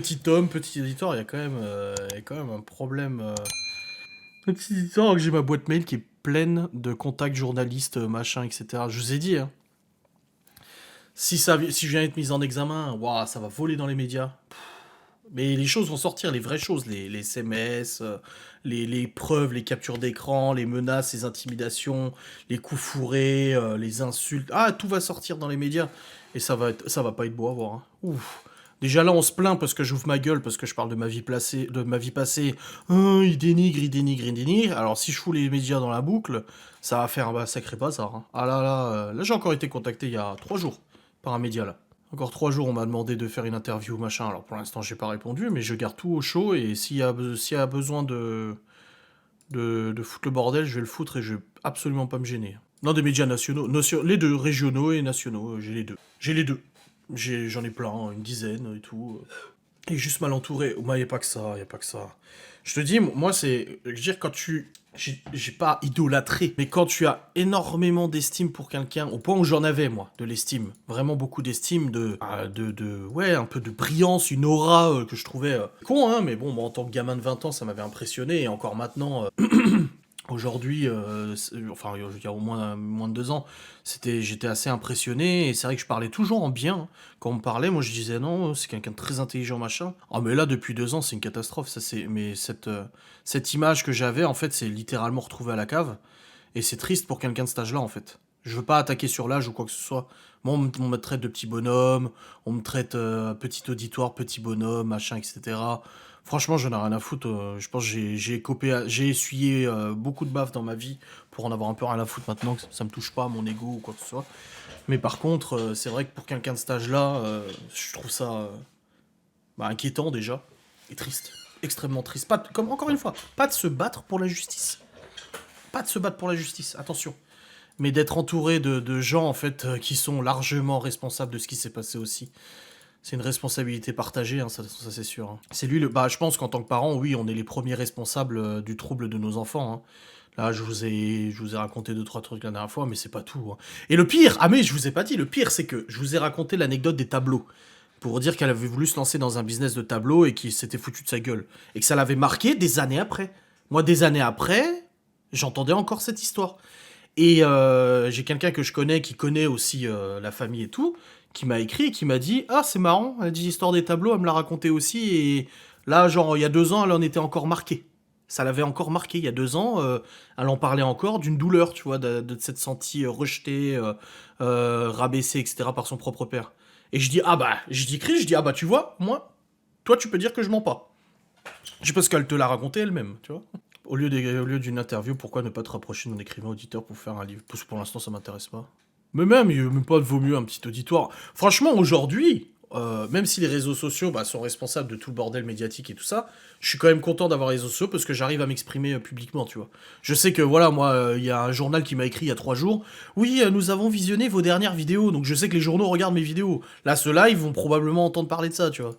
petit homme, petit auditoire, il y a quand même un problème. Petit auditoire, que j'ai ma boîte mail qui est pleine de contacts journalistes, machin, etc. Je vous ai dit, hein, si je viens être mis en examen, waouh, ça va voler dans les médias. Mais les choses vont sortir, les vraies choses, les SMS, les preuves, les captures d'écran, les menaces, les intimidations, les coups fourrés, les insultes. Ah, tout va sortir dans les médias. Et ça va pas être beau à voir, hein. Ouf. Déjà là, on se plaint parce que j'ouvre ma gueule, parce que je parle de ma vie passée. Ah, il dénigre, il dénigre, il dénigre. Alors si je fous les médias dans la boucle, ça va faire un sacré bazar, hein. Ah là là, là j'ai encore été contacté il y a 3 jours par un média là. Encore 3 jours, on m'a demandé de faire une interview, machin. Alors pour l'instant, j'ai pas répondu, mais je garde tout au chaud et s'il y a besoin de foutre le bordel, je vais le foutre et je vais absolument pas me gêner. Non, des médias nationaux, les deux, régionaux et nationaux, j'ai les deux. J'ai les deux. J'en ai plein, une dizaine et tout. Et juste mal entouré. Moi, y a pas que ça, y a pas que ça. Je te dis, moi, c'est. Je veux dire, quand tu. J'ai pas idolâtré, mais quand tu as énormément d'estime pour quelqu'un, au point où j'en avais, moi, de l'estime, vraiment beaucoup d'estime, ouais, un peu de brillance, une aura que je trouvais con, hein, mais bon, moi, en tant que gamin de 20 ans, ça m'avait impressionné, et encore maintenant, aujourd'hui, enfin, je veux dire, au moins de 2 ans, j'étais assez impressionné, et c'est vrai que je parlais toujours en bien, hein. Quand on me parlait, moi je disais non, c'est quelqu'un de très intelligent, machin. Ah, mais là, depuis 2 ans, c'est une catastrophe, mais cette image que j'avais, en fait, c'est littéralement retrouvée à la cave, et c'est triste pour quelqu'un de cet âge-là, en fait. Je veux pas attaquer sur l'âge ou quoi que ce soit. Moi, on me traite de petit bonhomme, on me traite petit auditoire, petit bonhomme, machin, etc. Franchement, j'en ai rien à foutre. Je pense que j'ai essuyé beaucoup de baffes dans ma vie pour en avoir un peu rien à foutre maintenant, que ça me touche pas à mon ego ou quoi que ce soit. Mais par contre, c'est vrai que pour quelqu'un de cet âge-là, je trouve ça inquiétant déjà et triste. Extrêmement triste. Comme encore une fois, pas de se battre pour la justice. Pas de se battre pour la justice, attention. Mais d'être entouré de gens en fait qui sont largement responsables de ce qui s'est passé aussi. C'est une responsabilité partagée, hein, ça c'est sûr, hein. C'est lui je pense qu'en tant que parent, oui, on est les premiers responsables du trouble de nos enfants, hein. Là, je vous ai raconté 2, 3 trucs la dernière fois, mais c'est pas tout, hein. Et le pire, ah mais je vous ai pas dit, le pire c'est que je vous ai raconté l'anecdote des tableaux. Pour dire qu'elle avait voulu se lancer dans un business de tableaux et qu'il s'était foutu de sa gueule. Et que ça l'avait marqué des années après. Moi, des années après, j'entendais encore cette histoire. Et j'ai quelqu'un que je connais qui connaît aussi la famille et tout, qui m'a écrit et qui m'a dit ah, c'est marrant, elle dit l'histoire des tableaux, elle me l'a raconté aussi. Et là, genre, il y a 2 ans, elle en était encore marquée. Ça l'avait encore marqué. Il y a 2 ans, elle en parlait encore d'une douleur, tu vois, de s'être sentie rejetée, rabaissée, etc. par son propre père. Et je dis ah bah, je dis ah bah, tu vois, moi, toi, tu peux dire que je mens pas. Je sais pas ce qu'elle te l'a raconté elle-même, tu vois. Au lieu d'une interview, pourquoi ne pas te rapprocher d'un écrivain auditeur pour faire un livre? Parce que pour l'instant, ça m'intéresse pas. Mais même, il même pas vaut mieux un petit auditoire. Franchement, aujourd'hui, même si les réseaux sociaux sont responsables de tout le bordel médiatique et tout ça, je suis quand même content d'avoir les réseaux sociaux parce que j'arrive à m'exprimer publiquement, tu vois. Je sais que, voilà, moi, il y a un journal qui m'a écrit il y a 3 jours. Oui, nous avons visionné vos dernières vidéos, donc je sais que les journaux regardent mes vidéos. Là, ceux-là, ils vont probablement entendre parler de ça, tu vois.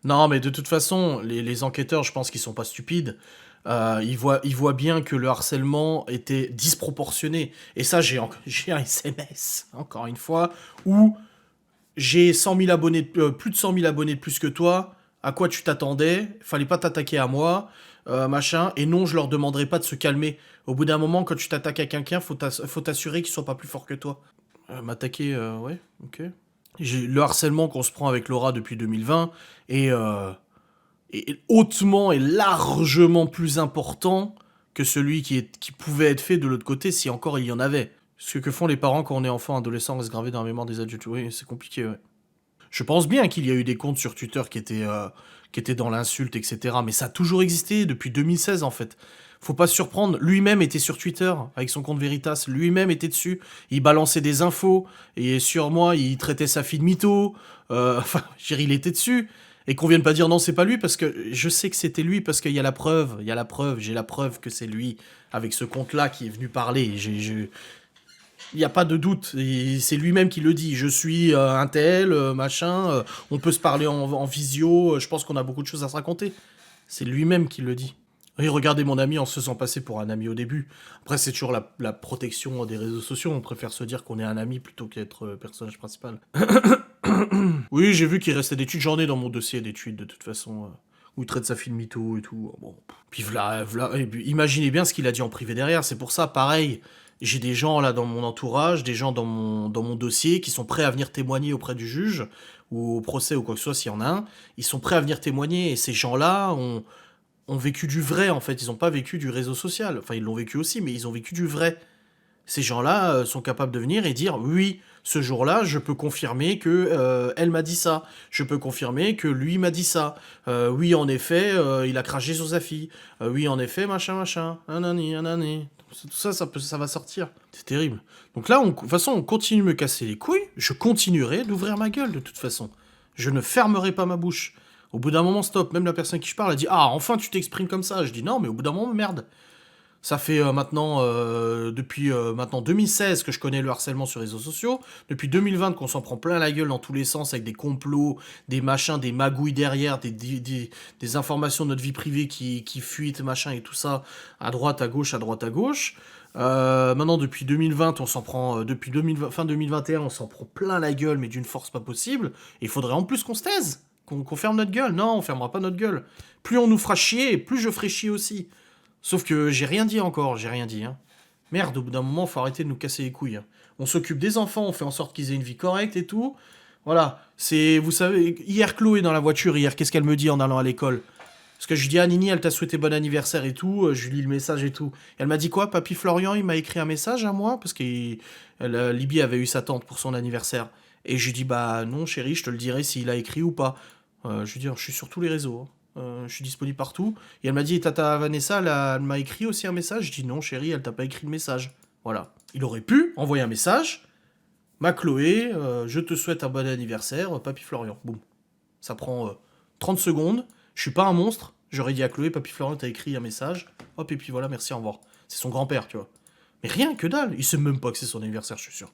Non, mais de toute façon, les enquêteurs, je pense qu'ils sont pas stupides. Ils voient bien que le harcèlement était disproportionné. Et ça, j'ai un SMS, encore une fois, où j'ai 100 000 abonnés, plus de 100 000 abonnés de plus que toi. À quoi tu t'attendais? Fallait pas t'attaquer à moi, machin. Et non, je leur demanderai pas de se calmer. Au bout d'un moment, quand tu t'attaques à quelqu'un, faut t'assurer qu'il soit pas plus fort que toi. M'attaquer, ouais, ok. Le harcèlement qu'on se prend avec Laura depuis 2020 est, hautement et largement plus important que celui qui pouvait être fait de l'autre côté si encore il y en avait. Ce que font les parents quand on est enfant, adolescent, reste gravé dans la mémoire des adultes. Oui, c'est compliqué, ouais. Je pense bien qu'il y a eu des comptes sur Twitter qui étaient dans l'insulte, etc. Mais ça a toujours existé depuis 2016 en fait. Faut pas se surprendre, lui-même était sur Twitter avec son compte Veritas, lui-même était dessus, il balançait des infos, et sur moi, il traitait sa fille de mytho, enfin, je veux dire, il était dessus, et qu'on vienne pas dire non, c'est pas lui, parce que je sais que c'était lui, parce qu'il y a la preuve, j'ai la preuve que c'est lui, avec ce compte-là qui est venu parler, il n'y a pas de doute, et c'est lui-même qui le dit. Je suis un tel, machin, on peut se parler en visio, je pense qu'on a beaucoup de choses à se raconter. C'est lui-même qui le dit. Oui, regardez mon ami en se faisant passer pour un ami au début. Après, c'est toujours la protection des réseaux sociaux. On préfère se dire qu'on est un ami plutôt qu'être personnage principal. Oui, j'ai vu qu'il restait des tweets, j'en ai dans mon dossier des tweets de toute façon, où il traite sa fille de mytho et tout. Bon. Puis et puis imaginez bien ce qu'il a dit en privé derrière. C'est pour ça, pareil, j'ai des gens là dans mon entourage, des gens dans mon dossier qui sont prêts à venir témoigner auprès du juge ou au procès ou quoi que ce soit s'il y en a un. Ils sont prêts à venir témoigner et ces gens-là ont vécu du vrai en fait. Ils n'ont pas vécu du réseau social. Enfin, ils l'ont vécu aussi, mais ils ont vécu du vrai. Ces gens-là sont capables de venir et dire oui, ce jour-là, je peux confirmer que elle m'a dit ça. Je peux confirmer que lui m'a dit ça. Oui, en effet, il a craché sur sa fille. Oui, en effet, machin, machin. Un année. Tout ça, ça va sortir. C'est terrible. Donc là, de toute façon, on continue de me casser les couilles. Je continuerai d'ouvrir ma gueule de toute façon. Je ne fermerai pas ma bouche. Au bout d'un moment, stop. Même la personne qui je parle a dit ah, enfin tu t'exprimes comme ça. Je dis non, mais au bout d'un moment, merde. Ça fait maintenant, depuis maintenant 2016 que je connais le harcèlement sur les réseaux sociaux. Depuis 2020 qu'on s'en prend plein la gueule dans tous les sens avec des complots, des machins, des magouilles derrière, des informations de notre vie privée qui fuitent, machin et tout ça, à droite, à gauche, à droite, à gauche. Maintenant, depuis 2020, on s'en prend, depuis 2020, fin 2021, on s'en prend plein la gueule, mais d'une force pas possible. Et il faudrait en plus qu'on se taise, qu'on ferme notre gueule. Non, on fermera pas notre gueule. Plus on nous fera chier, plus je ferai chier aussi. Sauf que j'ai rien dit encore, j'ai rien dit. Hein. Merde, au bout d'un moment, faut arrêter de nous casser les couilles. Hein. On s'occupe des enfants, on fait en sorte qu'ils aient une vie correcte et tout. Voilà, c'est, vous savez, hier Chloé dans la voiture, hier, qu'est-ce qu'elle me dit en allant à l'école? Parce que je dis à Nini, elle t'a souhaité bon anniversaire et tout, je lui lis le message et tout. Elle m'a dit quoi? Papy Florian, il m'a écrit un message à moi, parce que Libye avait eu sa tante pour son anniversaire. Et je lui dis, bah non chérie, je te le dirai s'il a écrit ou pas. Je lui dis, je suis sur tous les réseaux. Hein. Je suis disponible partout. Et elle m'a dit, et Tata Vanessa, elle m'a écrit aussi un message. Je dis, non, chérie, elle t'a pas écrit de message. Voilà. Il aurait pu envoyer un message. Ma Chloé, je te souhaite un bon anniversaire, Papy Florian. Boum. Ça prend 30 secondes. Je suis pas un monstre. J'aurais dit à Chloé, Papy Florian t'a écrit un message. Hop, et puis voilà, merci, au revoir. C'est son grand-père, tu vois. Mais rien que dalle. Il sait même pas que c'est son anniversaire, je suis sûr.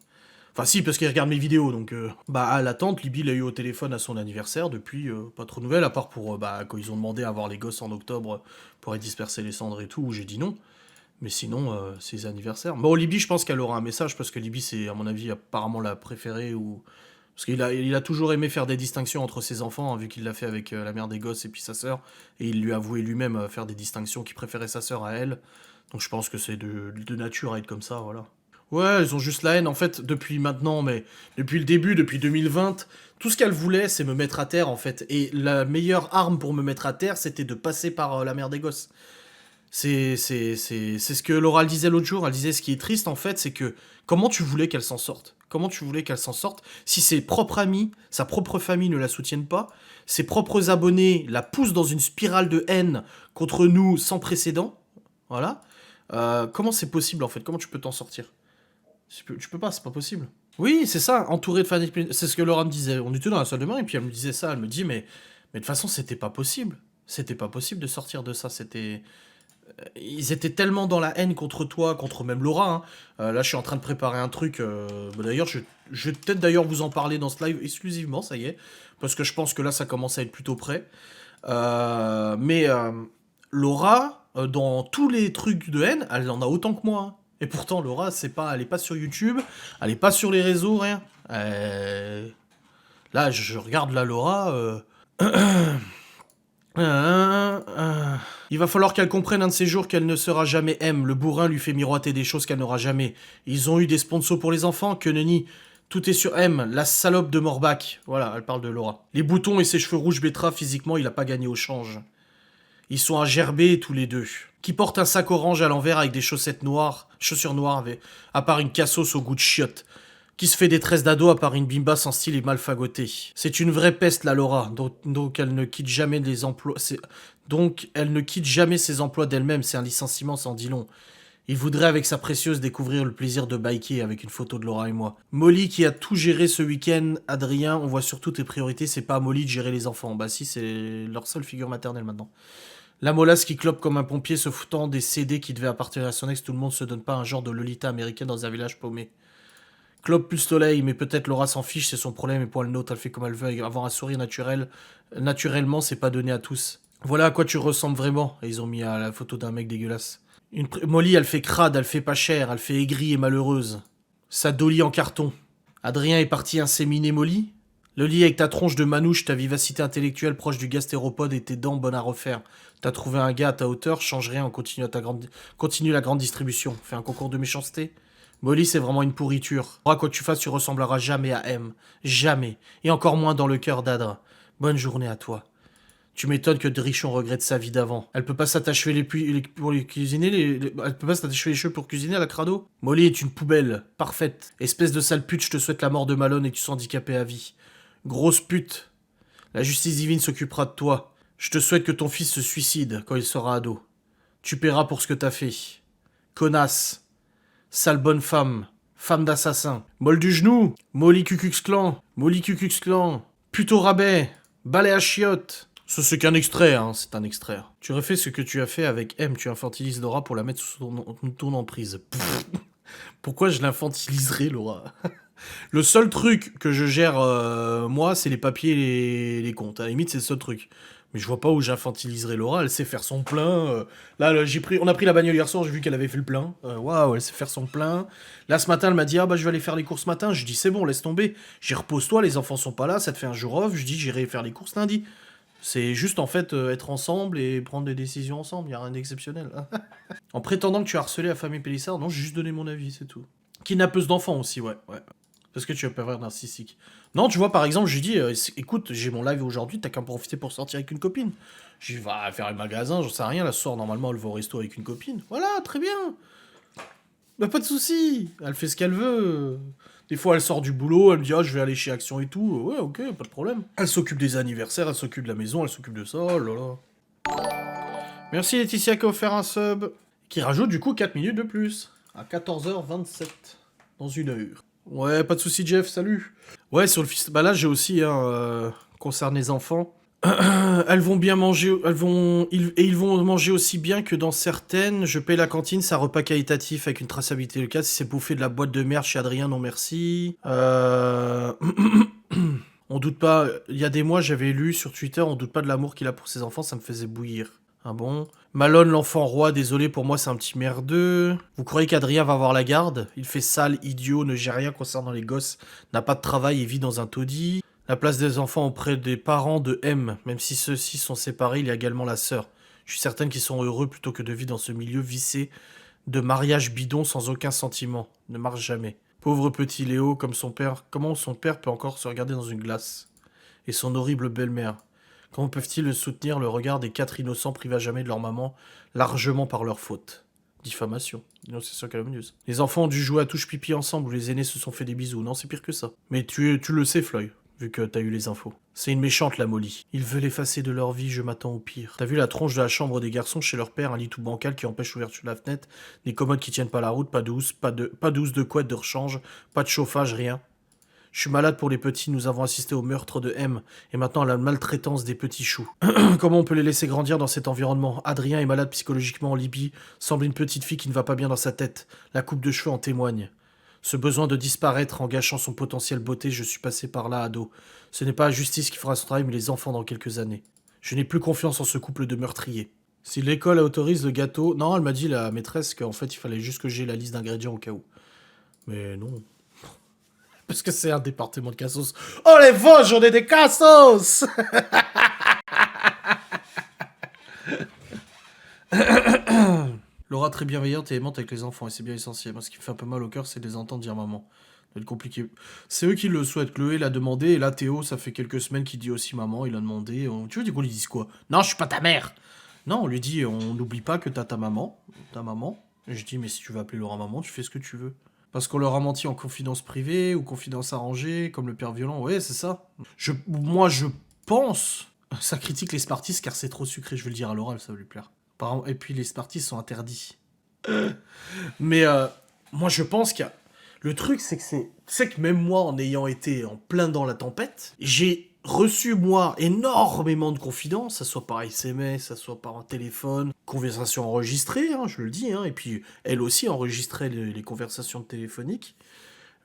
Enfin si, parce qu'il regarde mes vidéos, donc... Bah, à la tante, Libby l'a eu au téléphone à son anniversaire, depuis, pas trop de nouvelles, à part pour, bah, quand ils ont demandé à voir les gosses en octobre pour aller disperser les cendres et tout, où j'ai dit non. Mais sinon, c'est les anniversaires. Bon, Libby, je pense qu'elle aura un message, parce que Libby, c'est, à mon avis, apparemment la préférée, ou... Parce qu'il a toujours aimé faire des distinctions entre ses enfants, hein, vu qu'il l'a fait avec la mère des gosses et puis sa sœur, et il lui a avoué lui-même faire des distinctions, qu'il préférait sa sœur à elle. Donc je pense que c'est de nature à être comme ça, voilà. Ouais, ils ont juste la haine, en fait, depuis maintenant, mais depuis le début, depuis 2020, tout ce qu'elle voulait, c'est me mettre à terre, en fait. Et la meilleure arme pour me mettre à terre, c'était de passer par la mère des gosses. C'est ce que Laura disait l'autre jour. Elle disait ce qui est triste, en fait, c'est que comment tu voulais qu'elle s'en sorte? Comment tu voulais qu'elle s'en sorte si ses propres amis, sa propre famille ne la soutiennent pas, ses propres abonnés la poussent dans une spirale de haine contre nous sans précédent? Voilà. Comment c'est possible, en fait? Comment tu peux t'en sortir? Tu peux pas, c'est pas possible. Oui, c'est ça, entouré de fans. C'est ce que Laura me disait. On était dans la salle de bain et puis elle me disait ça. Elle me dit, mais de toute façon, c'était pas possible. C'était pas possible de sortir de ça. C'était. Ils étaient tellement dans la haine contre toi, contre même Laura. Hein. Là, je suis en train de préparer un truc. Bah, d'ailleurs, je vais peut-être d'ailleurs vous en parler dans ce live exclusivement, ça y est. Parce que je pense que là, ça commence à être plutôt prêt. Mais Laura, dans tous les trucs de haine, elle en a autant que moi. Hein. Et pourtant, Laura, elle est pas sur YouTube, elle est pas sur les réseaux, rien. Là, je regarde la Laura. Il va falloir qu'elle comprenne un de ces jours qu'elle ne sera jamais M. Le bourrin lui fait miroiter des choses qu'elle n'aura jamais. Ils ont eu des sponsors pour les enfants, que nenni. Tout est sur M, la salope de Morbach. Voilà, elle parle de Laura. Les boutons et ses cheveux rouges betterave, physiquement, il a pas gagné au change. Ils sont à gerber tous les deux. Qui porte un sac orange à l'envers avec des chaussettes noires, chaussures noires, à part une cassos au goût de chiotte. Qui se fait des tresses d'ado à part une bimba sans style et mal fagotée. C'est une vraie peste, la Laura, donc elle ne quitte jamais les emplois. Donc elle ne quitte jamais ses emplois d'elle-même, c'est un licenciement sans dit long. Il voudrait avec sa précieuse découvrir le plaisir de biker avec une photo de Laura et moi. Molly qui a tout géré ce week-end, Adrien, on voit surtout tes priorités, c'est pas à Molly de gérer les enfants. Bah si, c'est leur seule figure maternelle maintenant. La molasse qui clope comme un pompier se foutant des CD qui devaient appartenir à son ex, tout le monde se donne pas un genre de Lolita américaine dans un village paumé. Clope plus soleil, mais peut-être Laura s'en fiche, c'est son problème, et pour le nôtre, elle fait comme elle veut, avoir un sourire naturel. Naturellement, c'est pas donné à tous. Voilà à quoi tu ressembles vraiment. Et ils ont mis la photo d'un mec dégueulasse. Molly, elle fait crade, elle fait pas cher, elle fait aigrie et malheureuse. Sa dolly en carton. Adrien est parti inséminer Molly. Le lit avec ta tronche de manouche, ta vivacité intellectuelle proche du gastéropode et tes dents bonnes à refaire. T'as trouvé un gars à ta hauteur, change rien, continue la grande distribution. Fais un concours de méchanceté. Molly, c'est vraiment une pourriture. Quoi que tu fasses, tu ressembleras jamais à M. Jamais. Et encore moins dans le cœur d'Adra. Bonne journée à toi. Tu m'étonnes que Drichon regrette sa vie d'avant. Elle peut pas s'attacher pour les cuisiner, elle peut pas s'attacher les cheveux pour cuisiner à la crado. Molly est une poubelle, parfaite. Espèce de sale pute, je te souhaite la mort de Malone et tu sois handicapé à vie. Grosse pute. La justice divine s'occupera de toi. Je te souhaite que ton fils se suicide quand il sera ado. Tu paieras pour ce que t'as fait. Connasse. Sale bonne femme. Femme d'assassin. Molle du genou. Molly Cucux Clan. Molly Cucux Clan. Pute au rabais. Balai à chiottes. Ce c'est qu'un extrait, hein, c'est un extrait. Tu refais ce que tu as fait avec M, tu infantilises Laura pour la mettre sous ton emprise. Pourquoi je l'infantiliserais, Laura? Le seul truc que je gère, moi, c'est les papiers et les comptes. À la limite, c'est le seul truc. Mais je vois pas où j'infantiliserais Laura. Elle sait faire son plein. Là, on a pris la bagnole hier soir, j'ai vu qu'elle avait fait le plein. Waouh, elle sait faire son plein. Là, ce matin, elle m'a dit, ah bah, je vais aller faire les courses ce matin. Je dis, c'est bon, laisse tomber. J'y repose-toi, les enfants sont pas là, ça te fait un jour off. Je dis, j'irai faire les courses lundi. C'est juste, en fait, être ensemble et prendre des décisions ensemble. Y a rien d'exceptionnel. En prétendant que tu as harcelé la famille Pélissard, non, j'ai juste donné mon avis, c'est tout. Kidnappeuse d'enfants aussi, ouais. Parce que tu es un pervers narcissique. Non, tu vois, par exemple, je lui dis, écoute, j'ai mon live aujourd'hui, t'as qu'à en profiter pour sortir avec une copine. Je vais faire un magasin, j'en sais rien, la soir, normalement, elle va au resto avec une copine. Voilà, très bien. Bah, pas de souci. Elle fait ce qu'elle veut. Des fois, elle sort du boulot, elle me dit, ah, je vais aller chez Action et tout. Ouais, ok, pas de problème. Elle s'occupe des anniversaires, elle s'occupe de la maison, elle s'occupe de ça, oh là là. Merci Laetitia qui a offert un sub. Qui rajoute du coup 4 minutes de plus. À 14h27. Dans une heure. Ouais, pas de soucis Jeff, salut. Ouais, sur le fils... Bah là, j'ai aussi, concerne les enfants. Elles vont bien manger, ils vont manger aussi bien que dans certaines. Je paye la cantine, c'est un repas qualitatif avec une traçabilité locale. Si c'est bouffer de la boîte de merde chez Adrien, non merci. On doute pas, il y a des mois, j'avais lu sur Twitter, on doute pas de l'amour qu'il a pour ses enfants, ça me faisait bouillir. Ah bon? Malone, l'enfant roi, désolé, pour moi c'est un petit merdeux. Vous croyez qu'Adrien va avoir la garde? Il fait sale, idiot, ne gère rien concernant les gosses, n'a pas de travail et vit dans un taudis. La place des enfants auprès des parents de M, même si ceux-ci sont séparés, il y a également la sœur. Je suis certaine qu'ils sont heureux plutôt que de vivre dans ce milieu vissé de mariage bidon sans aucun sentiment. Ne marche jamais. Pauvre petit Léo, comme son père, comment son père peut encore se regarder dans une glace? Et son horrible belle-mère. Comment peuvent-ils soutenir le regard des 4 innocents privés à jamais de leur maman, largement par leur faute? Diffamation. Dénonciation calomnieuse. Les enfants ont dû jouer à touche pipi ensemble où les aînés se sont fait des bisous. Non, c'est pire que ça. Mais tu le sais, Floyd, vu que t'as eu les infos. C'est une méchante, la Molly. Ils veulent effacer de leur vie, je m'attends au pire. T'as vu la tronche de la chambre des garçons chez leur père, un lit tout bancal qui empêche l'ouverture de la fenêtre, des commodes qui tiennent pas la route, pas de housse, pas de housse de couette de rechange, pas de chauffage, rien. Je suis malade pour les petits, nous avons assisté au meurtre de M, et maintenant à la maltraitance des petits choux. Comment on peut les laisser grandir dans cet environnement? Adrien est malade psychologiquement en Libye, semble une petite fille qui ne va pas bien dans sa tête. La coupe de cheveux en témoigne. Ce besoin de disparaître en gâchant son potentiel beauté, je suis passé par là, ado. Ce n'est pas la justice qui fera son travail, mais les enfants dans quelques années. Je n'ai plus confiance en ce couple de meurtriers. Si l'école autorise le gâteau... Non, elle m'a dit, la maîtresse, qu'en fait, il fallait juste que j'ai la liste d'ingrédients au cas où. Mais non... Parce que c'est un département de cassos. Oh les Vosges, on est des cassos. Laura très bienveillante et aimante avec les enfants, et c'est bien essentiel. Moi, ce qui me fait un peu mal au cœur, c'est de les entendre dire maman. Ça va être compliqué. C'est eux qui le souhaitent. Chloé l'a demandé, et là, Théo, ça fait quelques semaines qu'il dit aussi maman, il a demandé. Tu veux dire qu'on lui dise quoi? Non, je suis pas ta mère. Non, on lui dit, on n'oublie pas que t'as ta maman. Ta maman. Et je dis, mais si tu veux appeler Laura maman, tu fais ce que tu veux. Parce qu'on leur a menti en confidence privée ou confidence arrangée, comme le père violent. Ouais, c'est ça. Moi, je pense... Ça critique les Spartis car c'est trop sucré. Je vais le dire à l'oral, ça va lui plaire. Et puis, les Spartis sont interdits. Mais moi, je pense qu'il y a... Le truc, c'est que c'est que même moi, en ayant été en plein dans la tempête, j'ai reçu, moi, énormément de confidences, ça soit par SMS, ça soit par un téléphone, conversations enregistrées, hein, je le dis, hein, et puis elle aussi enregistrait les conversations téléphoniques.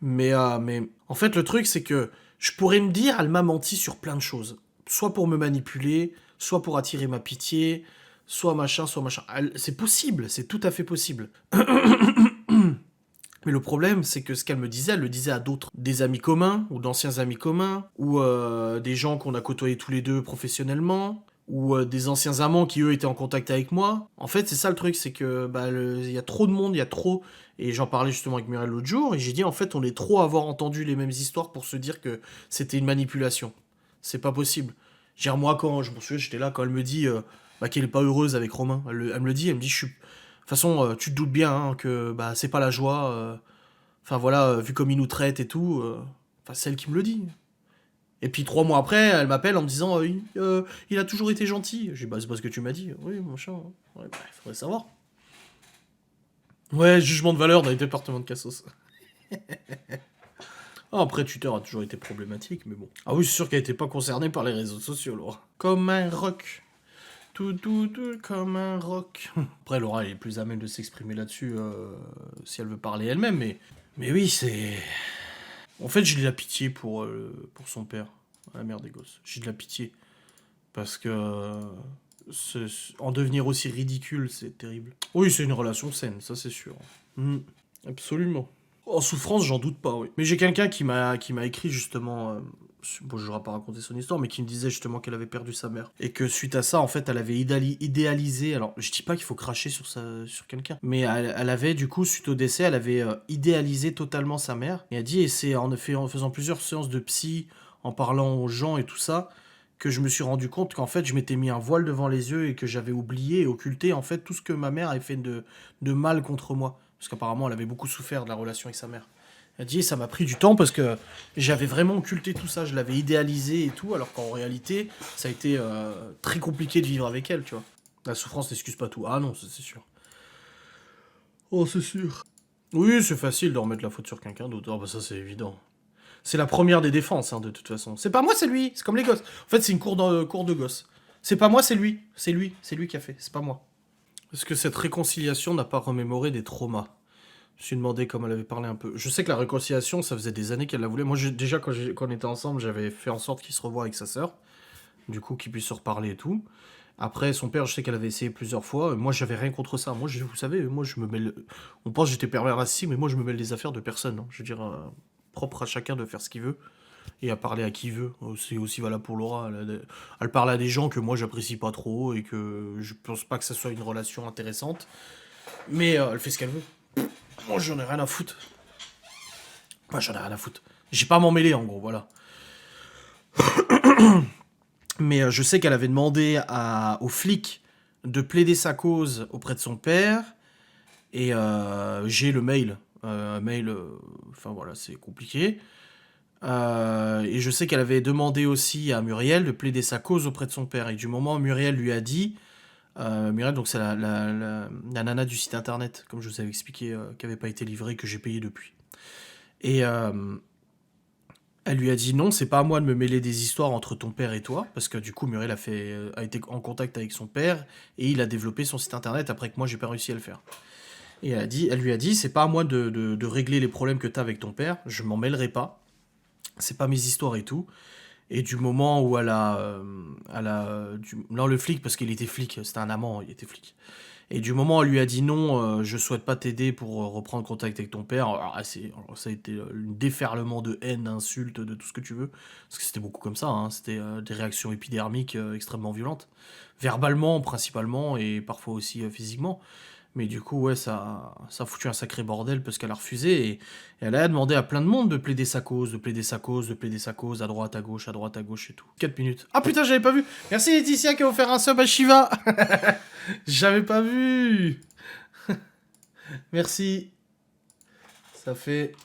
Mais en fait, le truc, c'est que je pourrais me dire, elle m'a menti sur plein de choses. Soit pour me manipuler, soit pour attirer ma pitié, soit machin, soit machin. C'est possible, c'est tout à fait possible. Mais le problème, c'est que ce qu'elle me disait, elle le disait à d'autres. Des amis communs, ou d'anciens amis communs, ou des gens qu'on a côtoyés tous les deux professionnellement, ou des anciens amants qui, eux, étaient en contact avec moi. En fait, c'est ça le truc, c'est que il y a trop de monde, il y a trop... Et j'en parlais justement avec Muriel l'autre jour, et j'ai dit, en fait, on est trop à avoir entendu les mêmes histoires pour se dire que c'était une manipulation. C'est pas possible. Genre, moi, quand je me souviens, j'étais là, quand elle me dit qu'elle est pas heureuse avec Romain, elle me le dit, elle me dit, je suis... De toute façon, tu te doutes bien hein, que c'est pas la joie. Enfin voilà, vu comme il nous traite et tout. C'est elle qui me le dit. Et puis 3 mois après, elle m'appelle en me disant il a toujours été gentil. J'ai dit c'est pas ce que tu m'as dit. Oui, machin. Ouais, faudrait savoir. Ouais, jugement de valeur dans les départements de Cassos. Après, Twitter a toujours été problématique, mais bon. Ah oui, c'est sûr qu'elle était pas concernée par les réseaux sociaux, Laura. Comme un roc. Tout comme un roc. Après, Laura, elle est plus à même de s'exprimer là-dessus si elle veut parler elle-même, mais oui, c'est... En fait, j'ai de la pitié pour son père, la mère des gosses. J'ai de la pitié. Parce que en devenir aussi ridicule, c'est terrible. Oui, c'est une relation saine, ça c'est sûr. Absolument. En souffrance, j'en doute pas, oui. Mais j'ai quelqu'un qui m'a écrit justement, bon, je ne vais pas raconter son histoire, mais qui me disait justement qu'elle avait perdu sa mère. Et que suite à ça, en fait, elle avait idéalisé, alors je dis pas qu'il faut cracher sur quelqu'un, mais elle avait du coup, suite au décès, elle avait idéalisé totalement sa mère. Et elle dit, et c'est en faisant plusieurs séances de psy, en parlant aux gens et tout ça, que je me suis rendu compte qu'en fait, je m'étais mis un voile devant les yeux et que j'avais oublié et occulté en fait tout ce que ma mère avait fait de mal contre moi. Parce qu'apparemment, elle avait beaucoup souffert de la relation avec sa mère. Elle dit, ça m'a pris du temps parce que j'avais vraiment occulté tout ça, je l'avais idéalisé et tout, alors qu'en réalité, ça a été très compliqué de vivre avec elle, tu vois. La souffrance n'excuse pas tout. Ah non, ça, c'est sûr. Oh, c'est sûr. Oui, c'est facile de remettre la faute sur quelqu'un d'autre. Ah bah ça, c'est évident. C'est la première des défenses, hein, de toute façon. C'est pas moi, c'est lui. C'est comme les gosses. En fait, c'est une cour de gosses. C'est pas moi, c'est lui. C'est lui qui a fait. C'est pas moi. Est-ce que cette réconciliation n'a pas remémoré des traumas? Je me suis demandé comme elle avait parlé un peu. Je sais que la réconciliation, ça faisait des années qu'elle la voulait. Moi, déjà, quand on était ensemble, j'avais fait en sorte qu'il se revoie avec sa sœur. Du coup, qu'ils puissent se reparler et tout. Après, son père, je sais qu'elle avait essayé plusieurs fois. Moi, j'avais rien contre ça. Moi, vous savez, moi, je me mêle... On pense que j'étais pervers narcissique, mais moi, je me mêle des affaires de personne, hein. Je veux dire, propre à chacun de faire ce qu'il veut. Et à parler à qui il veut. C'est aussi valable pour Laura. Elle parle à des gens que moi, j'apprécie pas trop et que je pense pas que ça soit une relation intéressante. Mais elle fait ce qu'elle veut. Moi, j'en ai rien à foutre. Moi, j'en ai rien à foutre. J'ai pas à m'en mêler, en gros, voilà. Mais je sais qu'elle avait demandé aux flics de plaider sa cause auprès de son père. Et j'ai le mail. Enfin voilà, c'est compliqué. Et je sais qu'elle avait demandé aussi à Muriel de plaider sa cause auprès de son père. Et du moment où Muriel lui a dit... Muriel, donc c'est la nana du site internet, comme je vous avais expliqué, qui n'avait pas été livrée, que j'ai payé depuis. Et elle lui a dit non, c'est pas à moi de me mêler des histoires entre ton père et toi, parce que du coup Muriel a été en contact avec son père et il a développé son site internet après que moi j'ai pas réussi à le faire. Et elle lui a dit c'est pas à moi de régler les problèmes que t'as avec ton père, je m'en mêlerai pas, c'est pas mes histoires et tout. Et du moment où non, le flic, parce qu'il était flic, c'était un amant, il était flic. Et du moment où elle lui a dit non, je souhaite pas t'aider pour reprendre contact avec ton père, alors, ça a été un déferlement de haine, d'insultes, de tout ce que tu veux. Parce que c'était beaucoup comme ça, hein, c'était des réactions épidermiques extrêmement violentes. Verbalement, principalement, et parfois aussi physiquement. Mais du coup, ouais, ça a foutu un sacré bordel parce qu'elle a refusé et elle a demandé à plein de monde de plaider sa cause, de plaider sa cause, de plaider sa cause, à droite, à gauche et tout. 4 minutes. Ah putain, j'avais pas vu. Merci Laetitia qui a offert un sub à Shiva. J'avais pas vu. Merci. Ça fait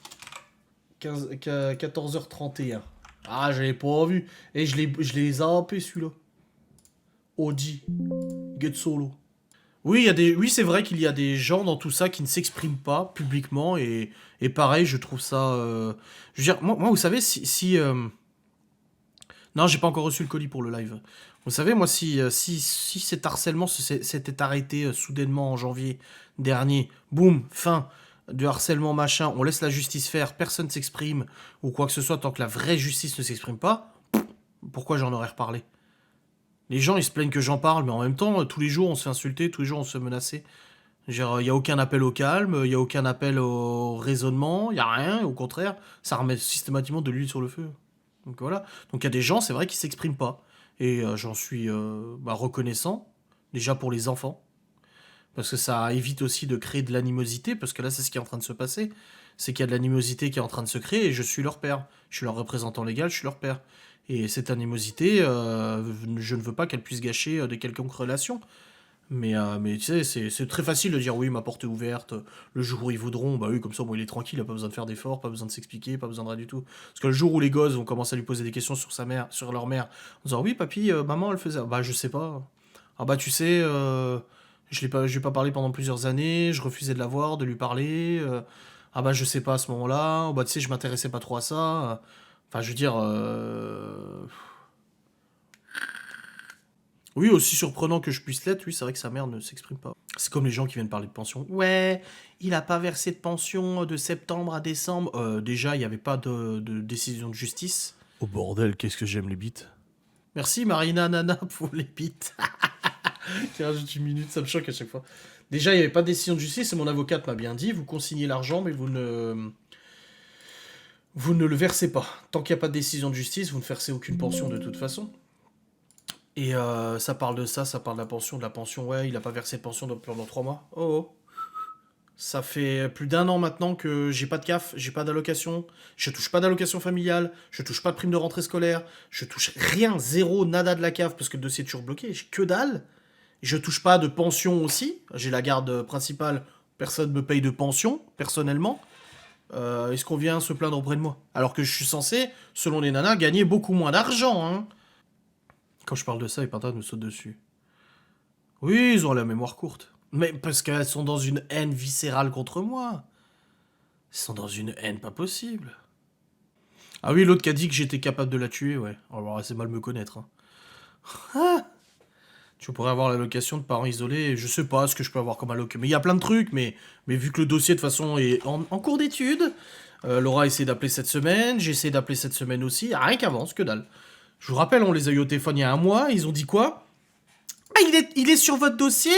14h31. Ah, j'avais pas vu. Et je l'ai zappé celui-là. Audi. Get solo. Oui, oui, c'est vrai qu'il y a des gens dans tout ça qui ne s'expriment pas publiquement et pareil, je trouve ça. Je veux dire, moi, vous savez, non, j'ai pas encore reçu le colis pour le live. Vous savez, moi, si cet harcèlement s'était arrêté soudainement en janvier dernier, boum, fin de harcèlement machin, on laisse la justice faire, personne s'exprime ou quoi que ce soit tant que la vraie justice ne s'exprime pas, pourquoi j'en aurais reparlé? Les gens, ils se plaignent que j'en parle, mais en même temps, tous les jours, on se fait insulter, tous les jours, on se fait menacer. Genre, il y a aucun appel au calme, il y a aucun appel au raisonnement, il y a rien, au contraire, ça remet systématiquement de l'huile sur le feu. Donc voilà. Donc il y a des gens, c'est vrai, qui s'expriment pas. Et j'en suis reconnaissant, déjà pour les enfants, parce que ça évite aussi de créer de l'animosité, parce que là, c'est ce qui est en train de se passer. C'est qu'il y a de l'animosité qui est en train de se créer, et je suis leur père. Je suis leur représentant légal, je suis leur père. Et cette animosité, je ne veux pas qu'elle puisse gâcher de quelconques relations. Mais tu sais, c'est très facile de dire oui, ma porte est ouverte, le jour où ils voudront, bah oui, comme ça, bon, il est tranquille, il a pas besoin de faire d'efforts, pas besoin de s'expliquer, pas besoin de rien du tout. Parce que le jour où les gosses vont commencer à lui poser des questions sur sa mère, sur leur mère, en disant oui, papy, maman, elle faisait. Bah, je sais pas. Ah, bah, tu sais, je lui ai pas parlé pendant plusieurs années, je refusais de la voir, de lui parler. Ah, bah, je sais pas à ce moment-là. Bah, tu sais, je m'intéressais pas trop à ça. Enfin, je veux dire. Oui, aussi surprenant que je puisse l'être, oui, c'est vrai que sa mère ne s'exprime pas. C'est comme les gens qui viennent parler de pension. Ouais, il a pas versé de pension de septembre à décembre. Déjà, il n'y avait pas de décision de justice. Oh bordel, qu'est-ce que j'aime les bites. Merci Marina Nana pour les bites. Qui rajoute une minute, ça me choque à chaque fois. Déjà, il n'y avait pas de décision de justice et mon avocate m'a bien dit, vous consignez l'argent, mais vous ne le versez pas. Tant qu'il n'y a pas de décision de justice, vous ne versez aucune pension de toute façon. Et ça parle de ça parle de la pension, ouais, il a pas versé de pension pendant 3 mois. Oh, oh. Ça fait plus d'un an maintenant que j'ai pas de CAF, j'ai pas d'allocation, je touche pas d'allocation familiale, je touche pas de prime de rentrée scolaire, je touche rien, zéro, nada de la CAF parce que le dossier est toujours bloqué, j'ai que dalle. Je touche pas de pension aussi, j'ai la garde principale, personne me paye de pension, personnellement. Est-ce qu'on vient se plaindre auprès de moi? Alors que je suis censé, selon les nanas, gagner beaucoup moins d'argent, hein. Quand je parle de ça, les pintades me sautent dessus. Oui, ils ont la mémoire courte. Mais parce qu'elles sont dans une haine viscérale contre moi. Elles sont dans une haine pas possible. Ah oui, l'autre qui a dit que j'étais capable de la tuer, ouais. Alors, c'est mal me connaître. Hein. Ah, tu pourrais avoir l'allocation de parents isolés, je sais pas ce que je peux avoir comme allocation. Mais il y a plein de trucs, mais vu que le dossier de toute façon est en cours d'étude, Laura a essayé d'appeler cette semaine, j'ai essayé d'appeler cette semaine aussi, rien qu'avance, que dalle. Je vous rappelle, on les a eu au téléphone il y a un mois, ils ont dit quoi? Ah, il est sur votre dossier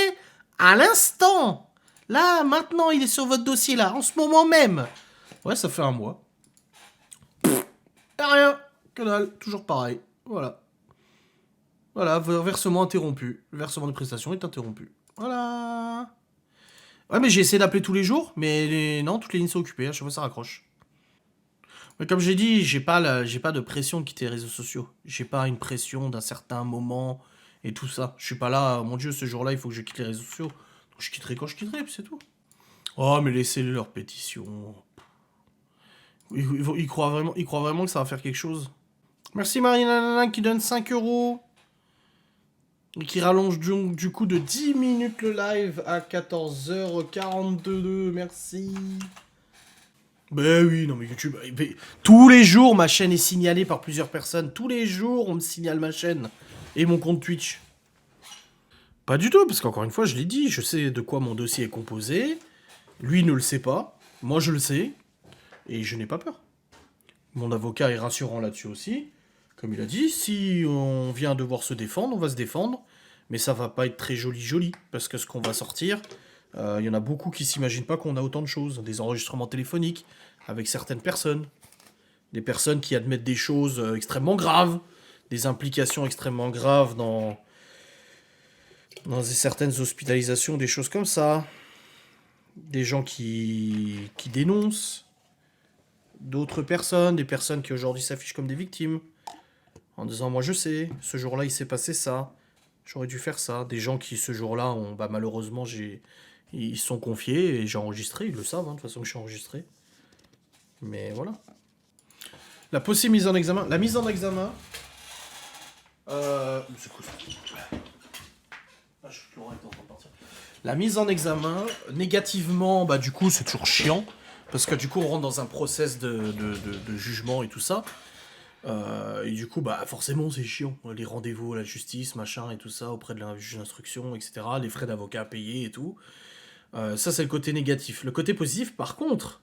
à l'instant. Là, maintenant, il est sur votre dossier, là, en ce moment même. Ouais, ça fait un mois. Et rien. Que dalle. Toujours pareil. Voilà. Voilà, versement interrompu. Le versement de prestation est interrompu. Voilà. Ouais, mais j'ai essayé d'appeler tous les jours, mais non, toutes les lignes sont occupées. À chaque fois, ça raccroche. Mais comme j'ai dit, j'ai pas de pression de quitter les réseaux sociaux. J'ai pas une pression d'un certain moment et tout ça. Je suis pas là, mon Dieu, ce jour-là, il faut que je quitte les réseaux sociaux. Donc je quitterai quand je quitterai, puis c'est tout. Oh, mais laissez-les leur pétition. Ils croient vraiment que ça va faire quelque chose. Merci Marina qui donne 5 euros. Et qui rallonge du coup de 10 minutes le live à 14h42. Merci. Ben oui, non mais YouTube, tous les jours ma chaîne est signalée par plusieurs personnes. Tous les jours on me signale ma chaîne et mon compte Twitch. Pas du tout, parce qu'encore une fois, je l'ai dit, je sais de quoi mon dossier est composé. Lui ne le sait pas, moi je le sais, et je n'ai pas peur. Mon avocat est rassurant là-dessus aussi. Comme il a dit, si on vient devoir se défendre, on va se défendre, mais ça va pas être très joli, parce que ce qu'on va sortir, il y en a beaucoup qui s'imaginent pas qu'on a autant de choses. Des enregistrements téléphoniques avec certaines personnes, des personnes qui admettent des choses extrêmement graves, des implications extrêmement graves dans certaines hospitalisations, des choses comme ça. Des gens qui dénoncent d'autres personnes, des personnes qui aujourd'hui s'affichent comme des victimes, en disant moi je sais, ce jour-là il s'est passé ça, j'aurais dû faire ça. Des gens qui ce jour-là ont, bah, malheureusement ils se sont confiés et j'ai enregistré, ils le savent hein, de toute façon que je suis enregistré. Mais voilà. La possible mise en examen. La mise en examen. C'est quoi ça? Ah, je suis en train de partir. La mise en examen, négativement, bah du coup c'est toujours chiant, parce que du coup on rentre dans un process de jugement et tout ça. Et du coup bah forcément c'est chiant. Les rendez-vous à la justice, machin et tout ça, auprès de la juge d'instruction, etc. Les frais d'avocat à payer et tout. Ça c'est le côté négatif. Le côté positif par contre,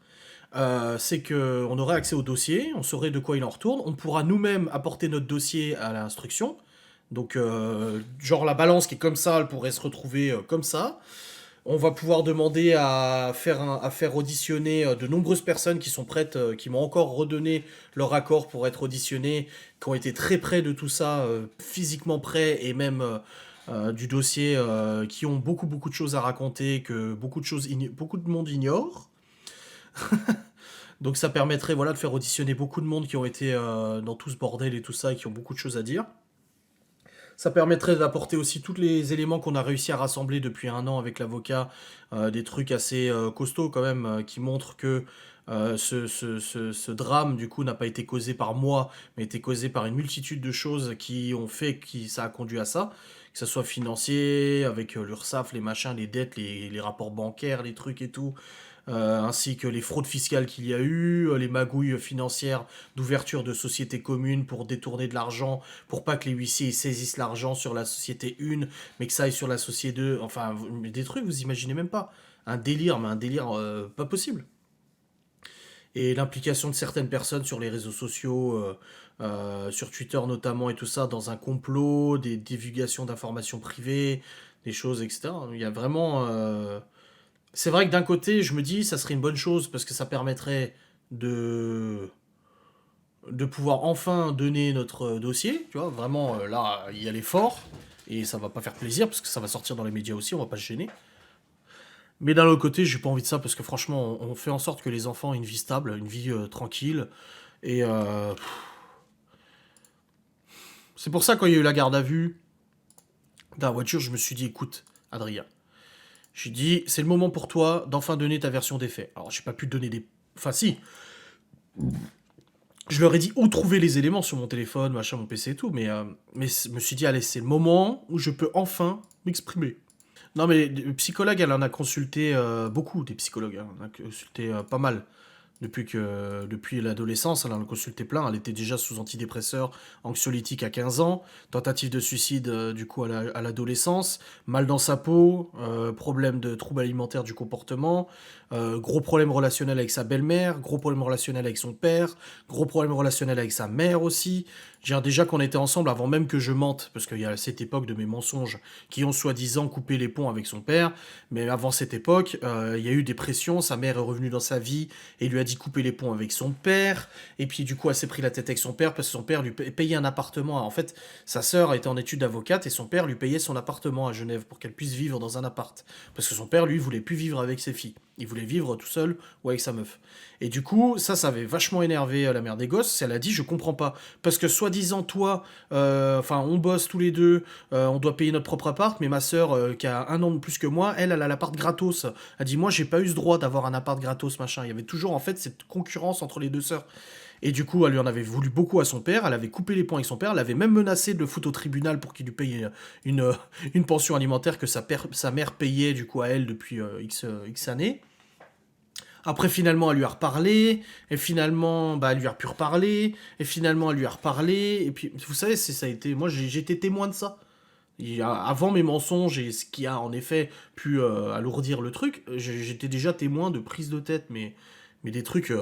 c'est qu'on aurait accès au dossier, on saurait de quoi il en retourne, on pourra nous-mêmes apporter notre dossier à l'instruction. Donc, genre la balance qui est comme ça, elle pourrait se retrouver comme ça. On va pouvoir demander à faire auditionner de nombreuses personnes qui sont prêtes, qui m'ont encore redonné leur accord pour être auditionnées, qui ont été très près de tout ça, physiquement près, et même du dossier, qui ont beaucoup beaucoup de choses à raconter, que beaucoup de monde ignore. Donc ça permettrait voilà, de faire auditionner beaucoup de monde qui ont été dans tout ce bordel et tout ça, et qui ont beaucoup de choses à dire. Ça permettrait d'apporter aussi tous les éléments qu'on a réussi à rassembler depuis un an avec l'avocat, des trucs assez costauds quand même, qui montrent que ce drame, du coup, n'a pas été causé par moi, mais été causé par une multitude de choses qui ont fait que ça a conduit à ça. Que ce soit financier, avec l'URSSAF, les machins, les dettes, les rapports bancaires, les trucs et tout, ainsi que les fraudes fiscales qu'il y a eu, les magouilles financières d'ouverture de sociétés communes pour détourner de l'argent, pour pas que les huissiers saisissent l'argent sur la société 1, mais que ça aille sur la société 2, enfin, des trucs, vous imaginez même pas. Un délire, mais un délire pas possible. Et l'implication de certaines personnes sur les réseaux sociaux, sur Twitter notamment et tout ça, dans un complot, des divulgations d'informations privées, des choses, etc. Il y a vraiment... C'est vrai que d'un côté, je me dis, ça serait une bonne chose parce que ça permettrait de pouvoir enfin donner notre dossier, tu vois, vraiment là, y aller fort, et ça va pas faire plaisir parce que ça va sortir dans les médias aussi, on va pas se gêner. Mais d'un autre côté, j'ai pas envie de ça parce que franchement, on fait en sorte que les enfants aient une vie stable, une vie tranquille, et c'est pour ça quand il y a eu la garde à vue dans la voiture, je me suis dit, écoute, Adrien, j'ai dit, c'est le moment pour toi d'enfin donner ta version des faits. Alors, j'ai pas pu donner des... Enfin, si, je leur ai dit où trouver les éléments sur mon téléphone, machin, mon PC et tout, mais je me suis dit, allez, c'est le moment où je peux enfin m'exprimer. Non, mais le psychologue, elle en a consulté beaucoup, des psychologues, hein, elle en a consulté pas mal. Depuis l'adolescence, elle en a consulté plein. Elle était déjà sous antidépresseurs, anxiolytiques à 15 ans, tentative de suicide du coup à l'adolescence, mal dans sa peau, problème de troubles alimentaires du comportement, gros problème relationnel avec sa belle-mère, gros problème relationnel avec son père, gros problème relationnel avec sa mère aussi. Je veux dire, déjà qu'on était ensemble avant même que je mente, parce qu'il y a cette époque de mes mensonges qui ont soi-disant coupé les ponts avec son père, mais avant cette époque, il y a eu des pressions, sa mère est revenue dans sa vie et lui a dit couper les ponts avec son père, et puis du coup elle s'est pris la tête avec son père parce que son père lui payait un appartement. En fait, sa sœur était en études d'avocate et son père lui payait son appartement à Genève pour qu'elle puisse vivre dans un appart. Parce que son père, lui, voulait plus vivre avec ses filles. Il voulait vivre tout seul ou avec sa meuf. Et du coup, ça avait vachement énervé la mère des gosses. Elle a dit, je comprends pas. Parce que soi-disant, toi, enfin, on bosse tous les deux, on doit payer notre propre appart, mais ma sœur, qui a un an de plus que moi, elle a l'appart gratos. Elle a dit, moi, j'ai pas eu ce droit d'avoir un appart gratos, machin. Il y avait toujours, en fait, cette concurrence entre les deux sœurs. Et du coup, elle lui en avait voulu beaucoup à son père, elle avait coupé les ponts avec son père, elle avait même menacé de le foutre au tribunal pour qu'il lui paye une pension alimentaire que sa mère payait du coup à elle depuis X années. Après, finalement, elle lui a reparlé, et finalement, bah, elle lui a pu reparler, et finalement, elle lui a reparlé, et puis, vous savez, ça a été, moi, j'ai été témoin de ça. Avant mes mensonges et ce qui a en effet pu alourdir le truc, j'étais déjà témoin de prises de tête, mais des trucs,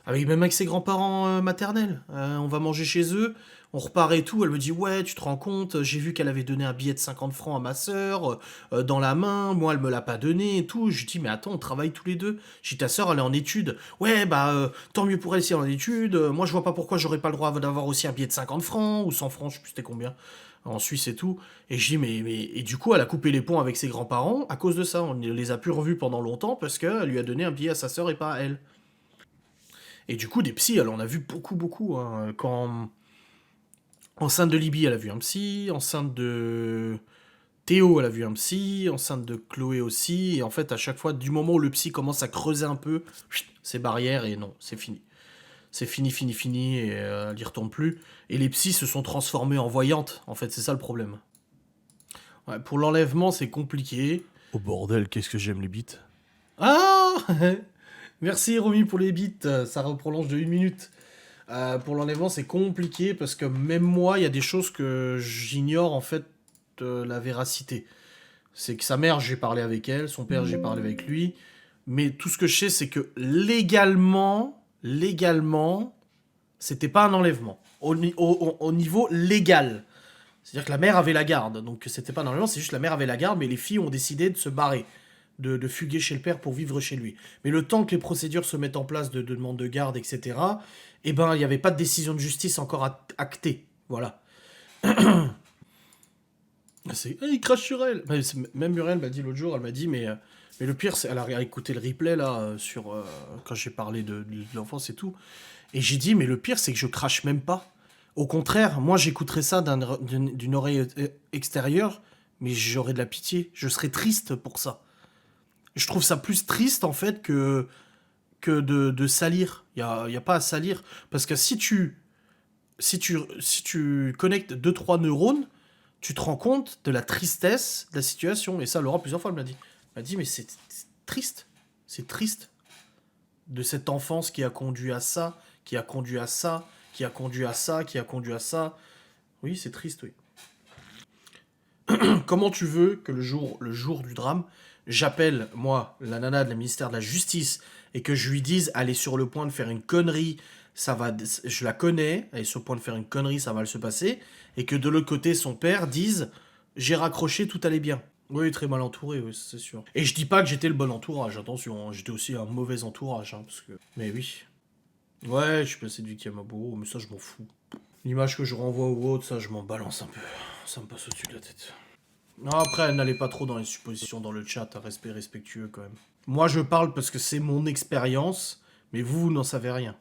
même avec ses grands-parents maternels. On va manger chez eux, on repart et tout, elle me dit ouais, tu te rends compte, j'ai vu qu'elle avait donné un billet de 50 francs à ma sœur dans la main, moi elle me l'a pas donné et tout. Je dis mais attends, on travaille tous les deux. Je dis ta sœur elle est en études. Ouais bah tant mieux pour elle si elle est en études. Moi je vois pas pourquoi j'aurais pas le droit d'avoir aussi un billet de 50 francs ou 100 francs, je sais plus c'était combien en Suisse et tout. Et je dis, et du coup, elle a coupé les ponts avec ses grands-parents à cause de ça. On les a plus revus pendant longtemps parce qu'elle lui a donné un billet à sa sœur et pas à elle. Et du coup, des psys, elle en a vu beaucoup, beaucoup. Hein. Quand enceinte de Libye, elle a vu un psy. Enceinte de Théo, elle a vu un psy. Enceinte de Chloé aussi. Et en fait, à chaque fois, du moment où le psy commence à creuser un peu, c'est barrière et non, c'est fini. C'est fini, fini, fini, et elle n'y retourne plus. Et les psys se sont transformés en voyantes, en fait, c'est ça le problème. Ouais, pour l'enlèvement, c'est compliqué. Oh bordel, qu'est-ce que j'aime les bites. Ah merci Romy pour les bits, ça reprolonge de 1 minute. Pour l'enlèvement, c'est compliqué parce que même moi, il y a des choses que j'ignore en fait la véracité. C'est que sa mère, j'ai parlé avec elle, son père, j'ai parlé avec lui, mais tout ce que je sais, c'est que légalement, c'était pas un enlèvement. Au niveau légal. C'est-à-dire que la mère avait la garde, donc c'était pas un enlèvement, c'est juste la mère avait la garde, mais les filles ont décidé de se barrer. de fuguer chez le père pour vivre chez lui. Mais le temps que les procédures se mettent en place de demande de garde, etc., eh ben, il n'y avait pas de décision de justice encore actée. Voilà. Il crache sur elle. Même Muriel m'a dit l'autre jour, elle m'a dit, mais le pire, c'est... Elle a écouté le replay, là, quand j'ai parlé de l'enfance et tout. Et j'ai dit, mais le pire, c'est que je crache même pas. Au contraire, moi, j'écouterais ça d'une oreille extérieure, mais j'aurais de la pitié. Je serais triste pour ça. Je trouve ça plus triste, en fait, que de salir. Y a pas à salir. Parce que si tu connectes deux trois neurones, tu te rends compte de la tristesse de la situation. Et ça, Laurent, plusieurs fois, elle m'a dit. Elle m'a dit, mais c'est triste. C'est triste de cette enfance qui a conduit à ça, qui a conduit à ça, qui a conduit à ça, qui a conduit à ça. Oui, c'est triste, oui. Comment tu veux que le jour du drame, j'appelle, moi, la nana de la ministère de la Justice, et que je lui dise, elle est sur le point de faire une connerie, ça va, je la connais, elle est sur le point de faire une connerie, ça va se passer, et que de l'autre côté, son père dise, j'ai raccroché, tout allait bien. Oui, très mal entouré, oui, c'est sûr. Et je dis pas que j'étais le bon entourage, attention, hein, j'étais aussi un mauvais entourage, hein, parce que... Mais oui. Ouais, je suis passé de victime à bourreau, mais ça, je m'en fous. L'image que je renvoie aux autres, ça, je m'en balance un peu. Ça me passe au-dessus de la tête. Non, après, n'allez pas trop dans les suppositions dans le chat, respectueux quand même. Moi, je parle parce que c'est mon expérience, mais vous n'en savez rien.